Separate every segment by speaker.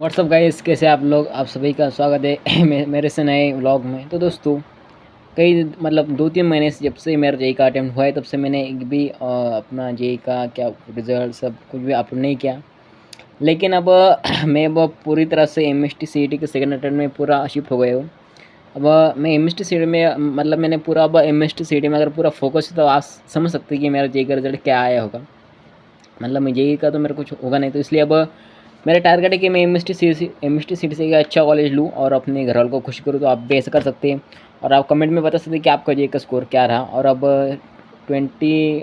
Speaker 1: WhatsApp guys, कैसे आप लोग। आप सभी का स्वागत है मेरे से नए व्लॉग में। तो दोस्तों, कई मतलब 2-3 महीने से जब से मेरा जेई का अटेम्प्ट हुआ है, तब से मैंने एक भी अपना जेई का क्या रिज़ल्ट सब कुछ भी अपलोड नहीं किया। लेकिन अब मैं अब पूरी तरह से एमएसटी सीईटी के सेकंड अटेम्प्ट में पूरा शिफ्ट हो गया हूँ। अब मैं एमएसटी सीईटी में मतलब मैंने पूरा अब एमएसटी सीईटी में अगर पूरा फोकस है, तो आप समझ सकते हैं कि मेरा जेई का रिज़ल्ट क्या आया होगा। मतलब मैं जेई का तो मेरा कुछ होगा नहीं, तो इसलिए अब मेरा टारगेट है कि मैं एमएसटी सीट से एक अच्छा कॉलेज लूँ और अपने घर वालों को खुश करूँ। तो आप भी ऐसा कर सकते हैं और आप कमेंट में बता सकते हैं कि आपका जेई का स्कोर क्या रहा। और अब 20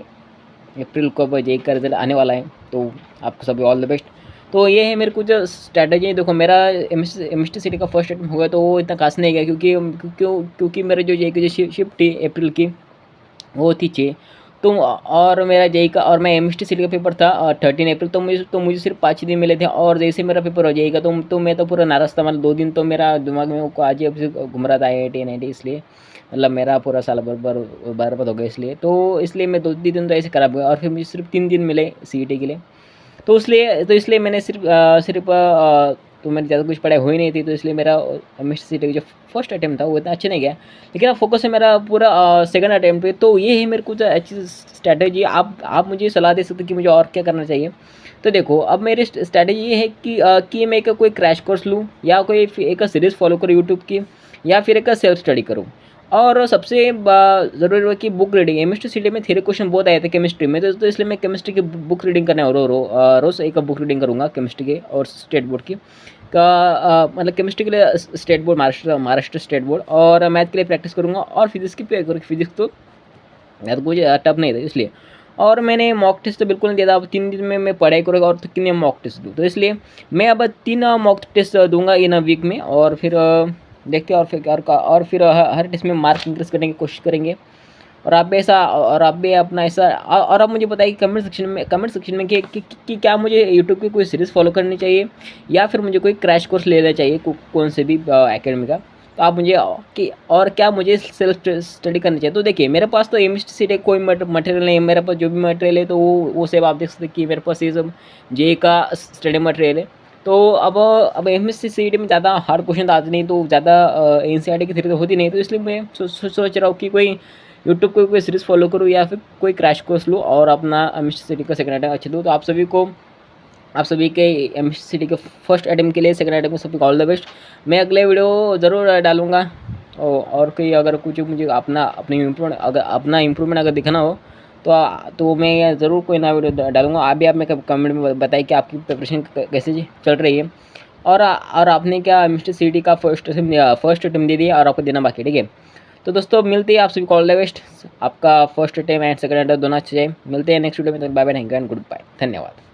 Speaker 1: अप्रैल को अब जेई का रिजल्ट आने वाला है, तो आपको सभी ऑल द बेस्ट। तो ये है मेरे कुछ स्ट्रैटेजी है। देखो, मेरा एमएसटी सीटी का फर्स्ट अटेम्प्ट हुआ, तो वो इतना खास नहीं गया, क्योंकि मेरे जो जेई की जो शिफ्ट थी अप्रैल की, वो थी 6। तो और मेरा जेई का और मैं एमएसटी सीटी का पेपर था 13 अप्रैल। तो मुझे सिर्फ 5 ही दिन मिले थे। और जैसे मेरा पेपर हो जाएगा, तो मैं तो पूरा नाराज़ था। मतलब 2 दिन तो मेरा दिमाग में वो आज ही अब से घूम रहा था IIT NIT, इसलिए मतलब मेरा पूरा साल बर्बाद हो गया। इसलिए मैं 2 दिन तो ऐसे खराब गया, और फिर मुझे सिर्फ 3 दिन मिले सीईटी के लिए। तो इसलिए मैंने तो मैंने ज़्यादा कुछ पढ़ाई हुई नहीं थी, तो इसलिए मेरा एमएसटी सीटी का जो फर्स्ट अटेम्प्ट था वो इतना अच्छा नहीं गया। लेकिन अब फोकस है मेरा पूरा सेकंड अटेम्प्ट पे। तो ये है मेरे कुछ अच्छी स्ट्रैटेजी। आप मुझे सलाह दे सकते हैं कि मुझे और क्या करना चाहिए। तो देखो, अब मेरी स्ट्रैटेजी ये है कि मैं एक कोई क्रैश कोर्स लूँ, या कोई एक सीरीज़ फॉलो करूँ यूट्यूब की, या फिर एक सेल्फ स्टडी करूँ। और सबसे ज़रूरी है कि बुक रीडिंग। एमएसटी सीटी में थ्योरी क्वेश्चन बहुत आए थे केमिस्ट्री में, तो इसलिए मैं केमिस्ट्री की बुक रीडिंग करने और रोज़ एक बुक रीडिंग करूँगा केमिस्ट्री के और स्टेट बोर्ड की मतलब केमिस्ट्री के लिए state board, Maharashtra state board, और मैथ के लिए प्रैक्टिस करूँगा, और फिजिक्स की प्रिपेयर करूँगा। फिजिक्स तो या तो कुछ टफ नहीं था, इसलिए। और मैंने मॉक टेस्ट तो बिल्कुल नहीं दिया था। अब 3 दिन में मैं पढ़ाई करूँगा और कितने मॉक टेस्ट दूँ, तो इसलिए मैं अब 3 मॉक टेस्ट दूंगा इन वीक में। और फिर देखते हैं, और फिर हर टेस्ट में मार्क इंक्रीज करने की कोशिश करेंगे। और आप भी अपना ऐसा और आप मुझे बताइए कमेंट सेक्शन में कि क्या मुझे यूट्यूब की कोई सीरीज़ फॉलो करनी चाहिए, या फिर मुझे कोई क्रैश कोर्स लेना चाहिए कौन से भी एकेडमी का। तो आप मुझे कि और क्या मुझे सेल्फ स्टडी करनी चाहिए। तो देखिए, मेरे पास तो एमएसटी सीटी कोई मटेरियल नहीं है। मेरे पास जो भी मटेरियल है, तो वो सब आप देख सकते हैं कि मेरे पास ये सब जेई का स्टडी मटेरियल है। तो अब एमएसटी सीटी में ज़्यादा हार्ड क्वेश्चन आते नहीं, तो ज़्यादा एनसीईआरटी की थ्योरी तो होती नहीं, तो इसलिए मैं सोच रहा हूँ कि कोई यूट्यूब को कोई सीरीज़ फॉलो करूँ, या फिर कोई क्रैश कोर्स लूँ और अपना एमएसटी सीटी का सेकंड अटेम्प्ट अच्छा दूँ। तो आप सभी के एमएसटी सीटी के फर्स्ट अटेम्प्ट के लिए, सेकंड अटेम्प्ट में सभी को ऑल द बेस्ट। मैं अगले वीडियो ज़रूर डालूँगा। और कोई अगर कुछ मुझे अपना इम्प्रूवमेंट अगर दिखाना हो, तो मैं ज़रूर कोई नया वीडियो डालूँगा। आप मैं कमेंट में बताइए कि आपकी प्रिपरेशन कैसे चल रही है, और आपने क्या एमएसटी सीटी का फर्स्ट अटेम्प्ट दे दिया और आपको देना बाकी, ठीक है। तो दोस्तों, मिलते हैं आप सभी को ऑल द बेस्ट। आपका first attempt and second attempt दोनों अच्छे जाए। मिलते हैं नेक्स्ट वीडियो में। तो bye bye, thank you and good bye, धन्यवाद।